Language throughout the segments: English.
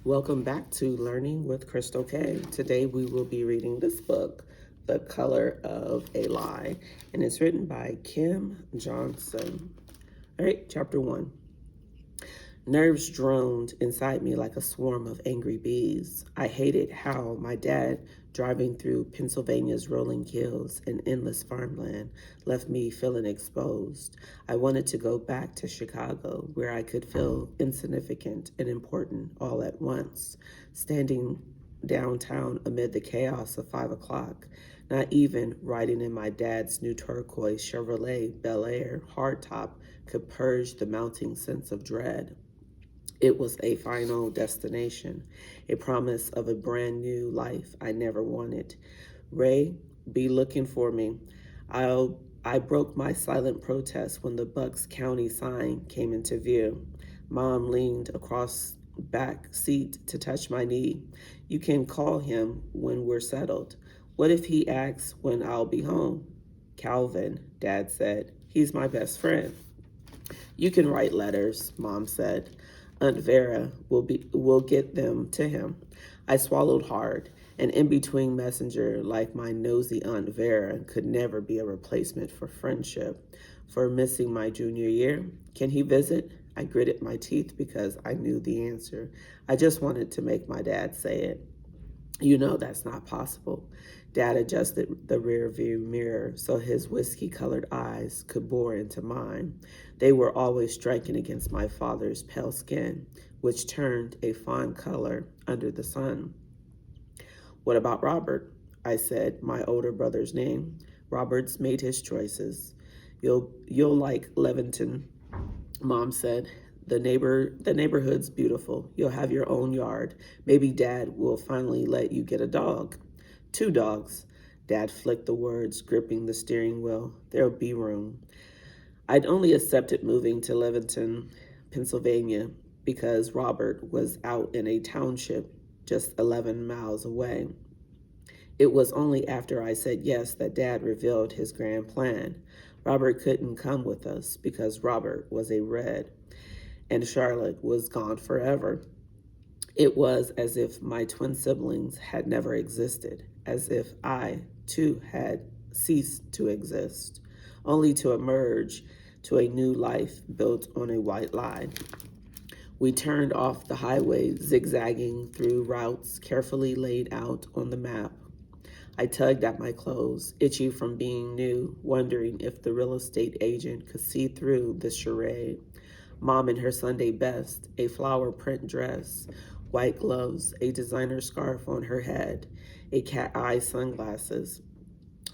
Welcome back to Learning with Crystal K. Today we will be reading this book, The Color of a Lie, and it's written by Kim Johnson. All right, chapter 1. Nerves droned inside me like a swarm of angry bees. I hated how my dad, driving through Pennsylvania's rolling hills and endless farmland, left me feeling exposed. I wanted to go back to Chicago, where I could feel insignificant and important all at once, standing downtown amid the chaos of 5 o'clock, not even riding in my dad's new turquoise Chevrolet Bel Air hardtop could purge the mounting sense of dread. It was a final destination, a promise of a brand new life I never wanted. Ray, be looking for me. I broke my silent protest when the Bucks County sign came into view. Mom leaned across back seat to touch my knee. You can call him when we're settled. What if he asks when I'll be home? Calvin, Dad said. He's my best friend. You can write letters, Mom said. Aunt Vera will get them to him. I swallowed hard. An in-between messenger like my nosy Aunt Vera could never be a replacement for friendship. For missing my junior year, can he visit? I gritted my teeth because I knew the answer. I just wanted to make my dad say it. You know that's not possible. Dad adjusted the rearview mirror so his whiskey-colored eyes could bore into mine. They were always striking against my father's pale skin, which turned a fawn color under the sun. What about Robert? I said my older brother's name. Robert's made his choices. You'll like Leventon, Mom said. The neighborhood's beautiful. You'll have your own yard. Maybe Dad will finally let you get a dog. 2 dogs. Dad flicked the words, gripping the steering wheel. There'll be room. I'd only accepted moving to Leventon, Pennsylvania, because Robert was out in a township just 11 miles away. It was only after I said yes that Dad revealed his grand plan. Robert couldn't come with us because Robert was a Red, and Charlotte was gone forever. It was as if my twin siblings had never existed, as if I, too, had ceased to exist, only to emerge to a new life built on a white lie. We turned off the highway, zigzagging through routes carefully laid out on the map. I tugged at my clothes, itchy from being new, wondering if the real estate agent could see through the charade. Mom in her Sunday best, a flower print dress, white gloves, a designer scarf on her head, a cat eye sunglasses.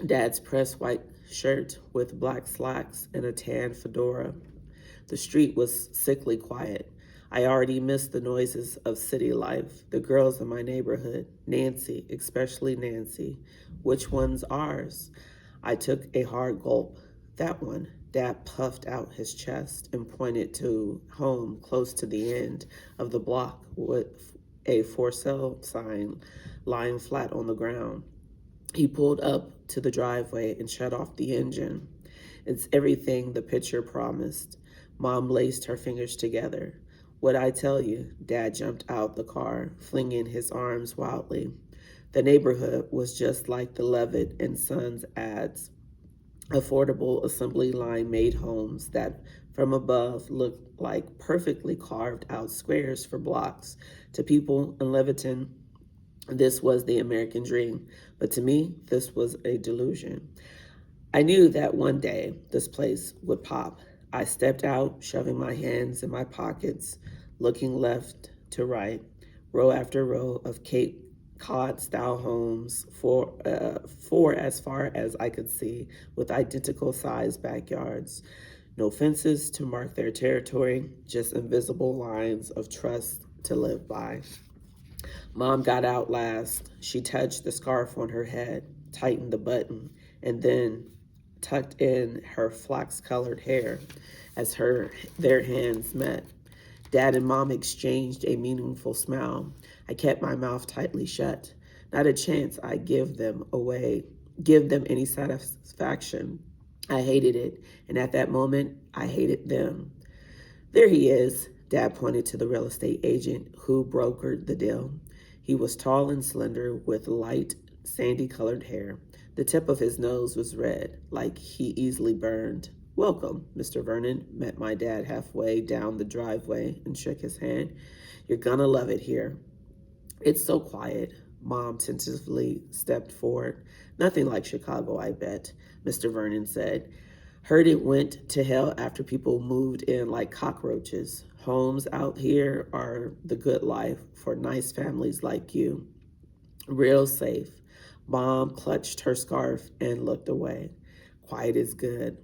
Dad's pressed white shirt with black slacks and a tan fedora. The street was sickly quiet. I already missed the noises of city life, the girls in my neighborhood, Nancy, especially Nancy. Which one's ours? I took a hard gulp. That one. Dad puffed out his chest and pointed to home close to the end of the block with a for sale sign lying flat on the ground. He pulled up to the driveway and shut off the engine. It's everything the picture promised. Mom laced her fingers together. What'd I tell you? Dad jumped out the car, flinging his arms wildly. The neighborhood was just like the Levitt and Sons ads. Affordable assembly line made homes that from above looked like perfectly carved out squares for blocks. To people in Leviton, this was the American dream, but to me, this was a delusion. I knew that one day this place would pop. I stepped out, shoving my hands in my pockets, looking left to right, row after row of Cape Cod-style homes, four as far as I could see, with identical-sized backyards. No fences to mark their territory, just invisible lines of trust to live by. Mom got out last. She touched the scarf on her head, tightened the button, and then tucked in her flax-colored hair as their hands met. Dad and Mom exchanged a meaningful smile. I kept my mouth tightly shut. Not a chance I'd give them any satisfaction. I hated it, and at that moment, I hated them. There he is. Dad pointed to the real estate agent who brokered the deal. He was tall and slender with light, sandy-colored hair. The tip of his nose was red, like he easily burned. "Welcome." Mr. Vernon met my dad halfway down the driveway and shook his hand. "You're gonna love it here." "It's so quiet." Mom tentatively stepped forward. "Nothing like Chicago, I bet," Mr. Vernon said. "Heard it went to hell after people moved in like cockroaches. Homes out here are the good life for nice families like you. Real safe." Mom clutched her scarf and looked away. "Quiet is good."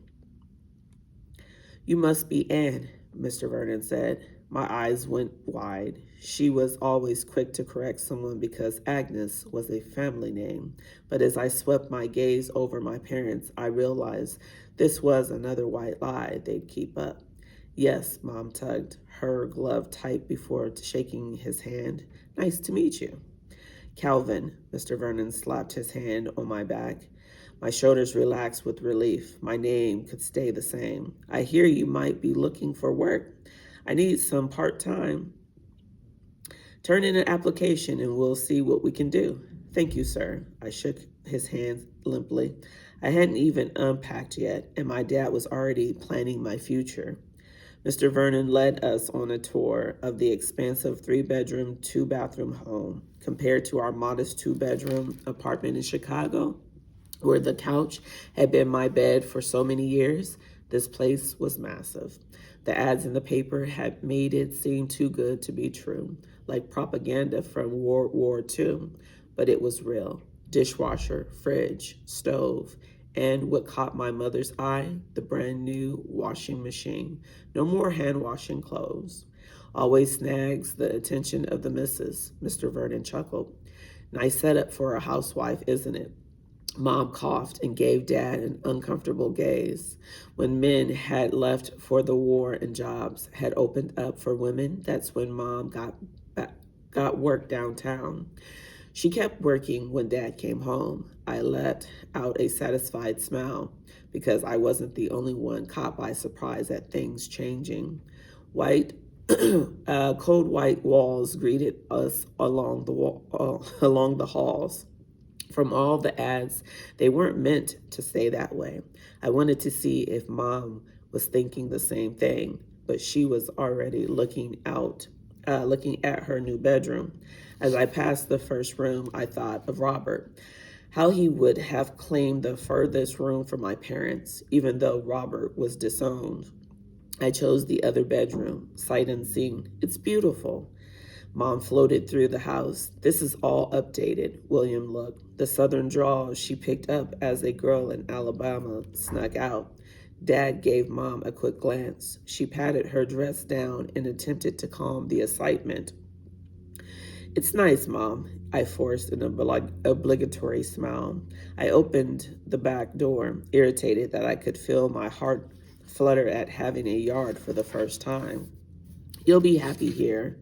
"You must be Anne," Mr. Vernon said. My eyes went wide. She was always quick to correct someone because Agnes was a family name. But as I swept my gaze over my parents, I realized this was another white lie they'd keep up. "Yes," Mom tugged her glove tight before shaking his hand. "Nice to meet you." "Calvin," Mr. Vernon slapped his hand on my back. My shoulders relaxed with relief. My name could stay the same. "I hear you might be looking for work. I need some part-time. Turn in an application and we'll see what we can do." "Thank you, sir." I shook his hand limply. I hadn't even unpacked yet, and my dad was already planning my future. Mr. Vernon led us on a tour of the expansive 3-bedroom, 2-bathroom home. Compared to our modest 2-bedroom apartment in Chicago, where the couch had been my bed for so many years, this place was massive. The ads in the paper had made it seem too good to be true, like propaganda from World War II, but it was real. Dishwasher, fridge, stove, and what caught my mother's eye, the brand new washing machine. No more hand washing clothes. "Always snags the attention of the missus," Mr. Vernon chuckled. "Nice setup for a housewife, isn't it?" Mom coughed and gave Dad an uncomfortable gaze. When men had left for the war and jobs had opened up for women, that's when Mom got work downtown. She kept working when Dad came home. I let out a satisfied smile because I wasn't the only one caught by surprise at things changing. Cold white walls greeted us along the halls. From all the ads, they weren't meant to stay that way. I wanted to see if Mom was thinking the same thing, but she was already looking at her new bedroom. As I passed the first room, I thought of Robert, how he would have claimed the furthest room for my parents, even though Robert was disowned. I chose the other bedroom, sight unseen. "It's beautiful." Mom floated through the house. "This is all updated." William looked. The southern drawl she picked up as a girl in Alabama snuck out. Dad gave Mom a quick glance. She patted her dress down and attempted to calm the excitement. "It's nice, Mom." I forced an obligatory smile. I opened the back door, irritated that I could feel my heart flutter at having a yard for the first time. "You'll be happy here.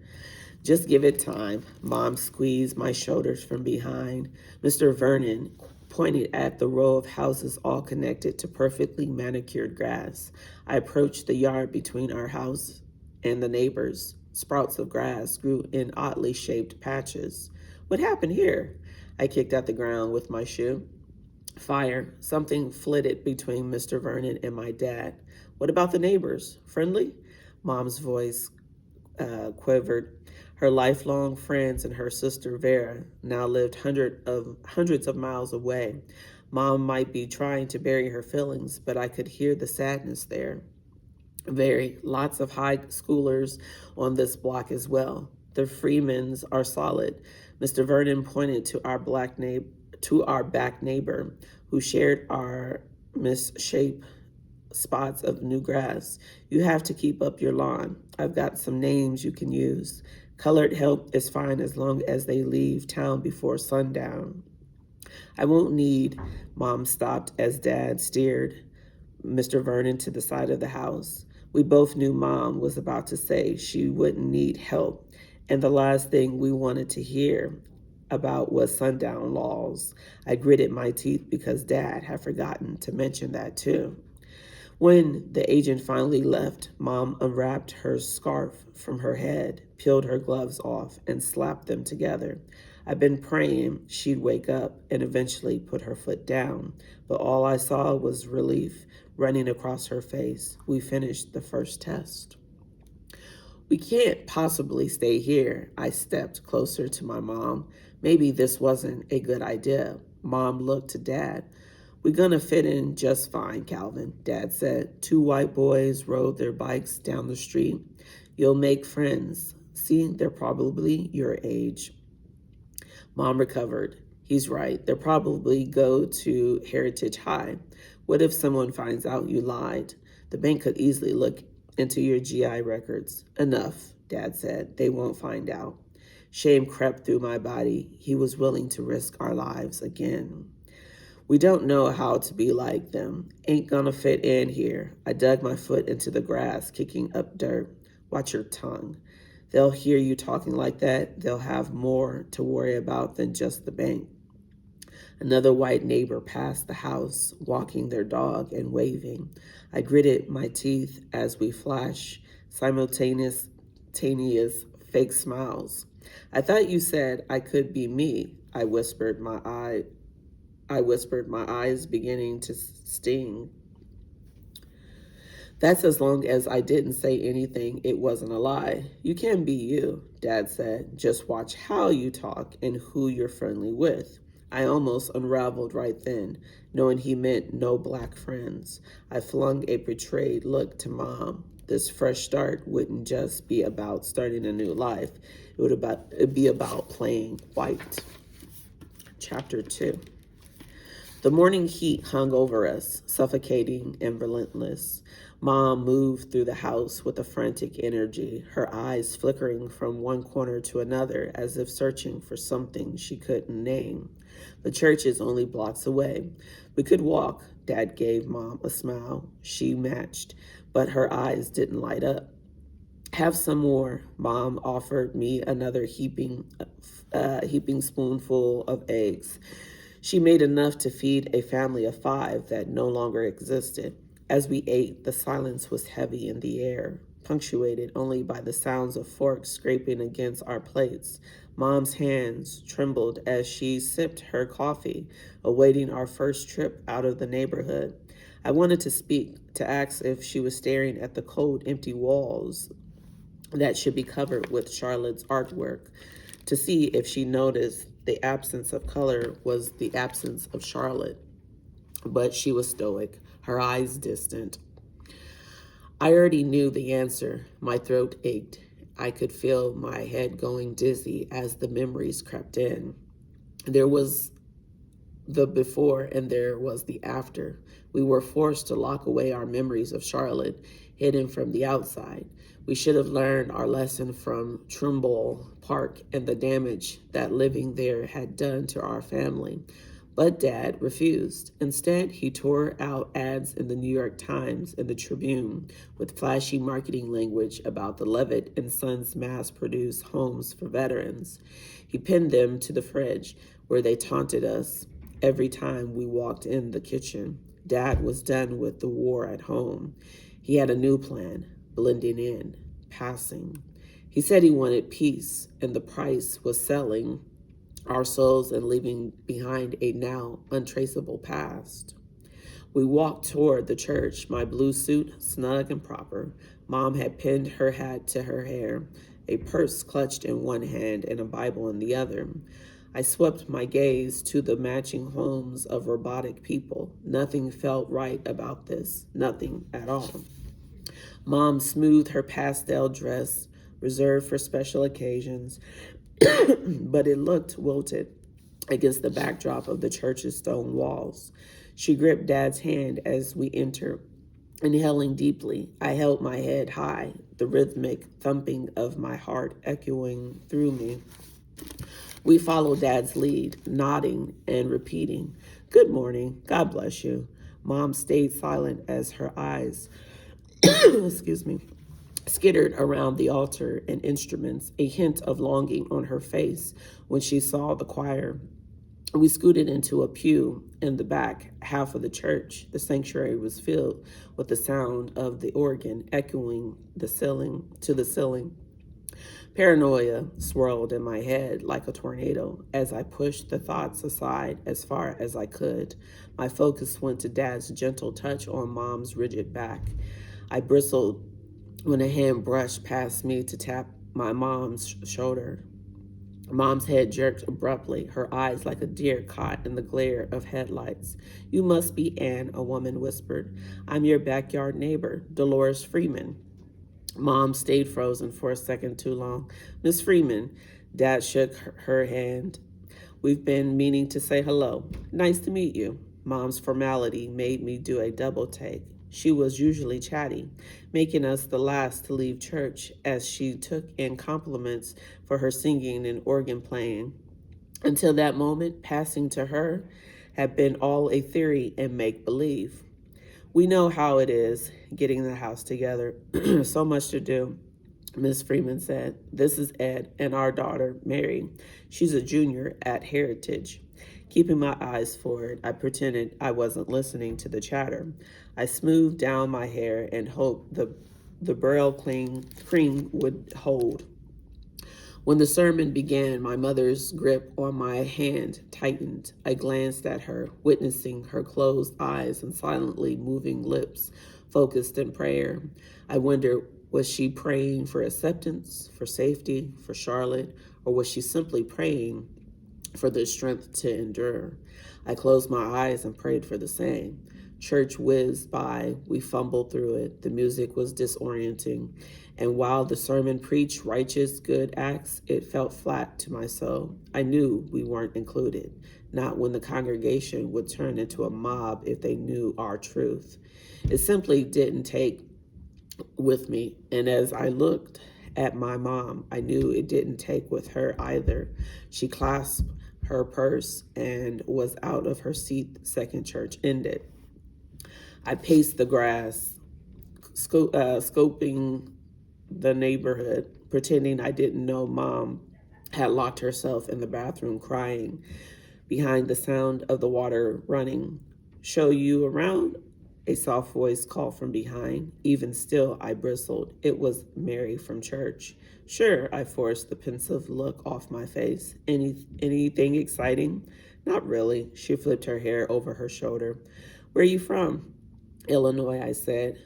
Just give it time." Mom squeezed my shoulders from behind. Mr. Vernon pointed at the row of houses all connected to perfectly manicured grass. I approached the yard between our house and the neighbors. Sprouts of grass grew in oddly shaped patches. "What happened here?" I kicked at the ground with my shoe. "Fire." Something flitted between Mr. Vernon and my dad. "What about the neighbors? Friendly?" Mom's voice quivered. Her lifelong friends and her sister Vera now lived hundreds of miles away. Mom might be trying to bury her feelings, but I could hear the sadness there. "Very. Lots of high schoolers on this block as well. The Freemans are solid." Mr. Vernon pointed to our back neighbor, who shared our misshapen spots of new grass. "You have to keep up your lawn. I've got some names you can use. Colored help is fine as long as they leave town before sundown." "I won't need." Mom stopped as Dad steered Mr. Vernon to the side of the house. We both knew Mom was about to say she wouldn't need help, and the last thing we wanted to hear about was sundown laws. I gritted my teeth because Dad had forgotten to mention that too. When the agent finally left, Mom unwrapped her scarf from her head, peeled her gloves off, and slapped them together. I'd been praying she'd wake up and eventually put her foot down, but all I saw was relief running across her face. We finished the first test. We can't possibly stay here. I stepped closer to my mom. Maybe this wasn't a good idea. Mom looked to Dad. We're gonna fit in just fine, Calvin, Dad said. Two white boys rode their bikes down the street. You'll make friends. See, they're probably your age. Mom recovered. He's right. They'll probably go to Heritage High. What if someone finds out you lied? The bank could easily look into your GI records. Enough, Dad said. They won't find out. Shame crept through my body. He was willing to risk our lives again. We don't know how to be like them. Ain't gonna fit in here. I dug my foot into the grass, kicking up dirt. Watch your tongue. They'll hear you talking like that. They'll have more to worry about than just the bank. Another white neighbor passed the house, walking their dog and waving. I gritted my teeth as we flashed simultaneous fake smiles. I thought you said I could be me, I whispered, my eyes beginning to sting. That's as long as I didn't say anything, it wasn't a lie. You can be you, Dad said. Just watch how you talk and who you're friendly with. I almost unraveled right then, knowing he meant no black friends. I flung a betrayed look to Mom. This fresh start wouldn't just be about starting a new life. It'd be about playing white. Chapter 2. The morning heat hung over us, suffocating and relentless. Mom moved through the house with a frantic energy, her eyes flickering from one corner to another as if searching for something she couldn't name. The church is only blocks away. We could walk. Dad gave Mom a smile. She matched, but her eyes didn't light up. Have some more. Mom offered me another heaping spoonful of eggs. She made enough to feed a family of 5 that no longer existed. As we ate, the silence was heavy in the air, punctuated only by the sounds of forks scraping against our plates. Mom's hands trembled as she sipped her coffee, awaiting our first trip out of the neighborhood. I wanted to speak, to ask if she was staring at the cold, empty walls that should be covered with Charlotte's artwork, to see if she noticed the absence of color was the absence of Charlotte. But she was stoic, her eyes distant. I already knew the answer. My throat ached. I could feel my head going dizzy as the memories crept in. There was the before and there was the after. We were forced to lock away our memories of Charlotte, hidden from the outside. We should have learned our lesson from Trimble Park and the damage that living there had done to our family. But Dad refused. Instead, he tore out ads in the New York Times and the Tribune with flashy marketing language about the Levitt and Sons mass-produced homes for veterans. He pinned them to the fridge, where they taunted us every time we walked in the kitchen. Dad was done with the war at home. He had a new plan, blending in, passing. He said he wanted peace, and the price was selling our souls and leaving behind a now untraceable past. We walked toward the church, my blue suit snug and proper. Mom had pinned her hat to her hair, a purse clutched in one hand and a Bible in the other. I swept my gaze to the matching homes of robotic people. Nothing felt right about this, nothing at all. Mom smoothed her pastel dress, reserved for special occasions, but it looked wilted against the backdrop of the church's stone walls. She gripped Dad's hand as we entered, inhaling deeply. I held my head high, the rhythmic thumping of my heart echoing through me. We followed Dad's lead, nodding and repeating, "Good morning, God bless you." Mom stayed silent as her eyes, skittered around the altar and instruments, a hint of longing on her face when she saw the choir We scooted into a pew in the back half of the church. The sanctuary was filled with the sound of the organ echoing the ceiling to the ceiling. Paranoia swirled in my head like a tornado as I pushed the thoughts aside as far as I could. My focus went to Dad's gentle touch on Mom's rigid back. I bristled when a hand brushed past me to tap my mom's shoulder. Mom's head jerked abruptly, her eyes like a deer caught in the glare of headlights. "You must be Anne," a woman whispered. "I'm your backyard neighbor, Dolores Freeman." Mom stayed frozen for a second too long. "Miss Freeman," Dad shook her hand. "We've been meaning to say hello. Nice to meet you." Mom's formality made me do a double take. She was usually chatty, making us the last to leave church as she took in compliments for her singing and organ playing. Until that moment, passing to her had been all a theory and make-believe. "We know how it is, getting the house together. So much to do," Miss Freeman said. "This is Ed and our daughter, Mary. She's a junior at Heritage." Keeping my eyes forward, I pretended I wasn't listening to the chatter. I smoothed down my hair and hoped the Burrell cream would hold. When the sermon began, my mother's grip on my hand tightened. I glanced at her, witnessing her closed eyes and silently moving lips, focused in prayer. I wondered, was she praying for acceptance, for safety, for Charlotte, or was she simply praying for the strength to endure? I closed my eyes and prayed for the same. Church whizzed by. We fumbled through it. The music was disorienting. And while the sermon preached righteous, good acts, it felt flat to my soul. I knew we weren't included, not when the congregation would turn into a mob if they knew our truth. It simply didn't take with me. And as I looked at my mom, I knew it didn't take with her either. She clasped her purse and was out of her seat the second church ended. I paced the grass, scoping the neighborhood, pretending I didn't know Mom had locked herself in the bathroom crying behind the sound of the water running. "Show you around?" A soft voice called from behind. Even still, I bristled. It was Mary from church. "Sure," I forced the pensive look off my face. Anything exciting?" "Not really." She flipped her hair over her shoulder. "Where are you from?" "Illinois," I said.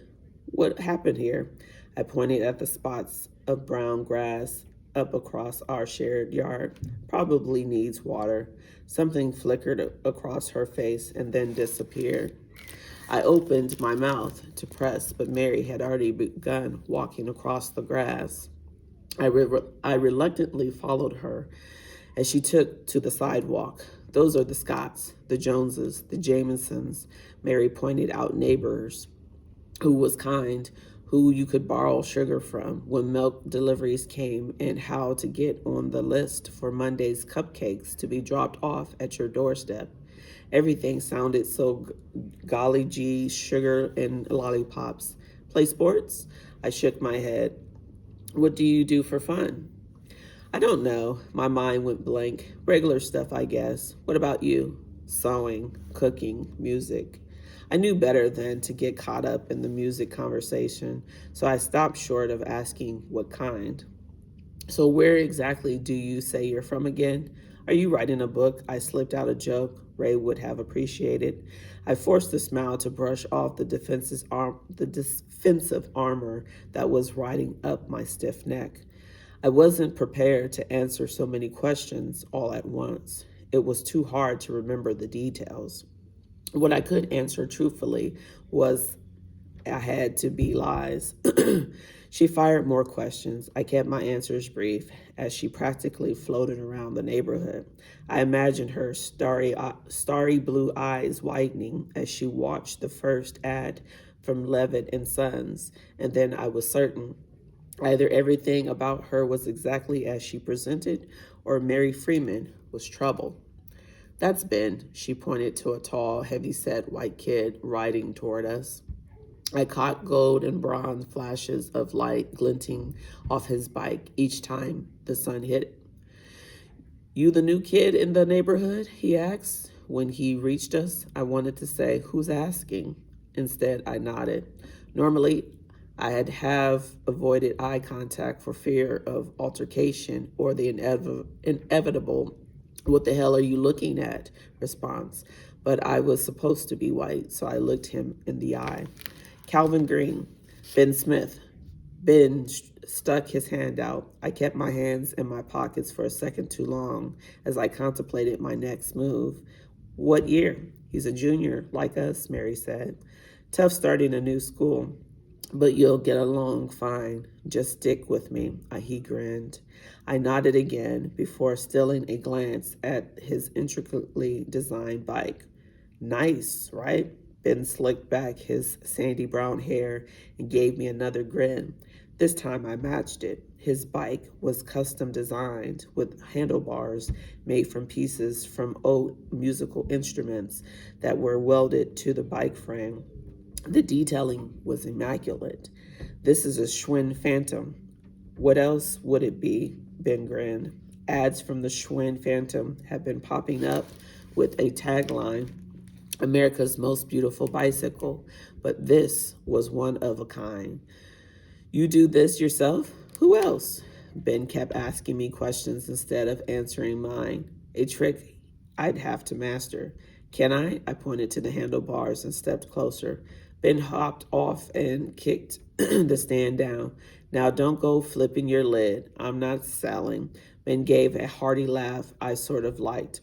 "What happened here?" I pointed at the spots of brown grass up across our shared yard. "Probably needs water." Something flickered across her face and then disappeared. I opened my mouth to press, but Mary had already begun walking across the grass. I reluctantly followed her as she took to the sidewalk. "Those are the Scotts, the Joneses, the Jamesons." Mary pointed out neighbors who was kind, who you could borrow sugar from when milk deliveries came, and how to get on the list for Monday's cupcakes to be dropped off at your doorstep. Everything sounded so golly gee, sugar and lollipops. "Play sports?" I shook my head. "What do you do for fun?" "I don't know." My mind went blank. "Regular stuff, I guess. What about you?" "Sewing, cooking, music." I knew better than to get caught up in the music conversation, so I stopped short of asking what kind. "So where exactly do you say you're from again?" "Are you writing a book?" I slipped out a joke Ray would have appreciated. I forced a smile to brush off the defensive armor that was riding up my stiff neck. I wasn't prepared to answer so many questions all at once. It was too hard to remember the details. What I could answer truthfully was I had to be lies. She fired more questions. I kept my answers brief as she practically floated around the neighborhood. I imagined her starry blue eyes widening as she watched the first ad from Levitt and Sons, and then I was certain either everything about her was exactly as she presented, or Mary Freeman was trouble. "That's Ben." She pointed to a tall, heavy-set white kid riding toward us. I caught gold and bronze flashes of light glinting off his bike each time the sun hit it. You the new kid in the neighborhood? He asked. When he reached us, I wanted to say, who's asking? Instead, I nodded. Normally, I had avoided eye contact for fear of altercation or the inevitable, what the hell are you looking at? Response. But I was supposed to be white, so I looked him in the eye. Calvin Green, Ben Smith. Ben stuck his hand out. I kept my hands in my pockets for a second too long as I contemplated my next move. What year? He's a junior, like us, Mary said. Tough starting a new school, but you'll get along fine. Just stick with me, he grinned. I nodded again before stealing a glance at his intricately designed bike. Nice, right? Ben slicked back his sandy brown hair and gave me another grin. This time I matched it. His bike was custom designed with handlebars made from pieces from old musical instruments that were welded to the bike frame. The detailing was immaculate. This is a Schwinn Phantom. What else would it be? Ben grinned. Ads from the Schwinn Phantom have been popping up with a tagline, America's most beautiful bicycle, but this was one of a kind. You do this yourself? Who else? Ben kept asking me questions instead of answering mine, a trick I'd have to master. Can I? I pointed to the handlebars and stepped closer. Ben hopped off and kicked the stand down. Now don't go flipping your lid. I'm not selling. Ben gave a hearty laugh I sort of liked.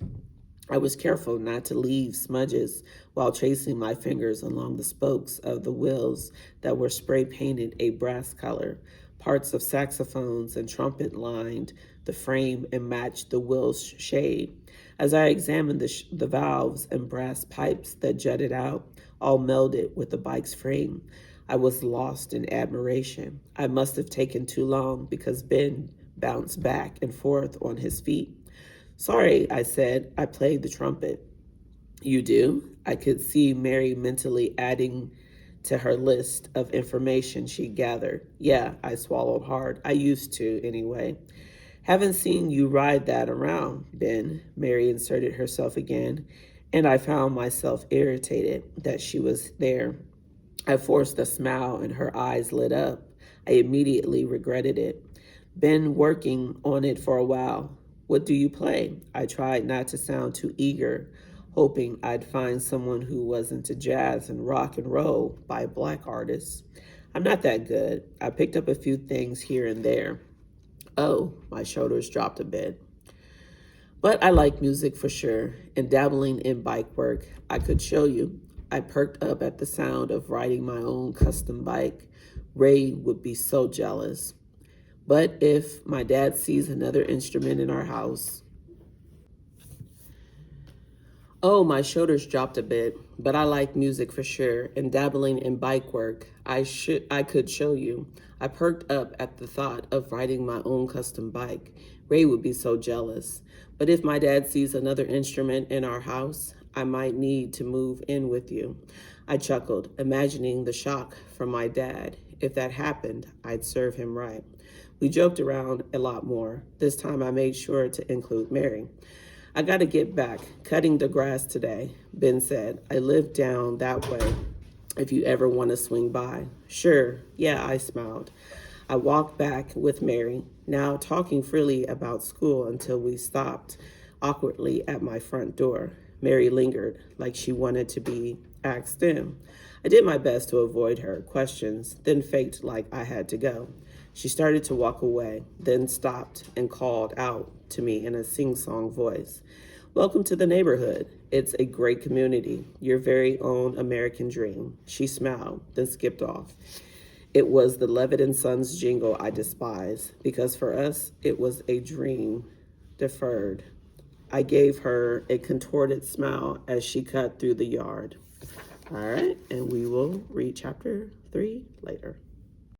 I was careful not to leave smudges while tracing my fingers along the spokes of the wheels that were spray painted a brass color. Parts of saxophones and trumpet lined the frame and matched the wheel's shade. As I examined the valves and brass pipes that jutted out, all melded with the bike's frame, I was lost in admiration. I must have taken too long because Ben bounced back and forth on his feet. Sorry, I said. I played the trumpet. You do? I could see Mary mentally adding to her list of information she gathered. Yeah, I swallowed hard. I used to, anyway. Haven't seen you ride that around, Ben. Mary inserted herself again, and I found myself irritated that she was there. I forced a smile and her eyes lit up. I immediately regretted it. Been working on it for a while. What do you play? I tried not to sound too eager, hoping I'd find someone who was into jazz and rock and roll by black artists. I'm not that good. I picked up a few things here and there. Oh, my shoulders dropped a bit. But I like music for sure, and dabbling in bike work. I could show you. I perked up at the sound of riding my own custom bike. Ray would be so jealous. But if my dad sees another instrument in our house. Oh, my shoulders dropped a bit, but I like music for sure, and dabbling in bike work, I could show you. I perked up at the thought of riding my own custom bike. Ray would be so jealous. But if my dad sees another instrument in our house, I might need to move in with you. I chuckled, imagining the shock from my dad. If that happened, I'd serve him right. We joked around a lot more. This time I made sure to include Mary. I got to get back, cutting the grass today, Ben said. I live down that way if you ever want to swing by. Sure, yeah, I smiled. I walked back with Mary, now talking freely about school until we stopped awkwardly at my front door. Mary lingered, like she wanted to be asked in. I did my best to avoid her questions, then faked like I had to go. She started to walk away, then stopped and called out to me in a sing-song voice. Welcome to the neighborhood. It's a great community, your very own American dream. She smiled, then skipped off. It was the Levitt and Sons jingle I despise, because for us, it was a dream deferred. I gave her a contorted smile as she cut through the yard. All right, and we will read chapter 3 later.